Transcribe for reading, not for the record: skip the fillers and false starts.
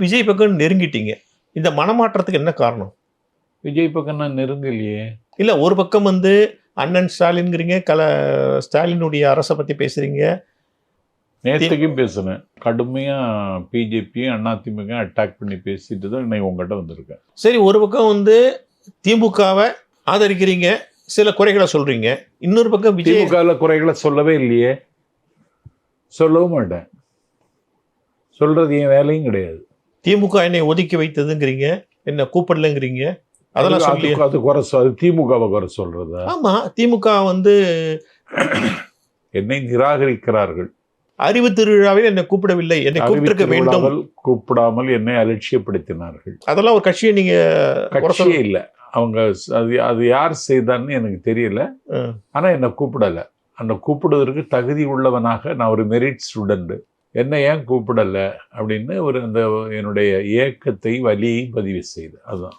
விஜய் பக்கம் நெருங்கிட்டீங்க. இந்த மனமாற்றத்துக்கு என்ன காரணம்? விஜய் பக்கம் நான் நெருங்கலையே. இல்ல ஒரு பக்கம் வந்து அண்ணன் ஸ்டாலின்ங்கிறீங்க, ஸ்டாலினுடைய அரச பத்தி பேசுறீங்க. நேற்றுக்கும் பேசுனேன். கடுமையா பிஜேபியும் அதிமுக அட்டாக் பண்ணி பேசிட்டு தான் இன்னைக்கு உங்ககிட்ட வந்திருக்கேன். சரி, ஒரு பக்கம் வந்து திமுகவை ஆதரிக்கிறீங்க, சில குறைகளை சொல்றீங்க. இன்னொரு பக்கம் விஜய் திமுகவில் குறைகளை சொல்லவே இல்லையே, சொல்லவும் மாட்டேன். சொல்றது என் வேலையும் கிடையாது. திமுக என்னை ஒதுக்கி வைத்ததுங்கிறீங்க, என்ன கூப்பிடலங்கிறீங்க. அதெல்லாம் சொல்லி அது குறை அது திமுகவை குறை சொல்றதா? ஆமா, திமுக வந்து என்னை நிராகரிக்கிறார்கள். அறிவு திருவிழாவில் என்னை கூப்பிடவில்லை, என்னை கூப்பிட்டிருக்க வேண்டும். கூப்பிடாமல் என்னை அலட்சியப்படுத்தினார்கள். அதெல்லாம் ஒரு கட்சியை நீங்க கட்சியே இல்லை. அவங்க அது யார் செய்தான்னு எனக்கு தெரியல. ஆனா என்னை கூப்பிடல. அந்த கூப்பிடுவதற்கு தகுதி உள்ளவனாக நான் ஒரு மெரிட் ஸ்டூடெண்ட். என்ன ஏன் கூப்பிடல அப்படின்னு அந்த என்னுடைய ஏக்கத்தை வலியை பதிவு செய்து அதுதான்.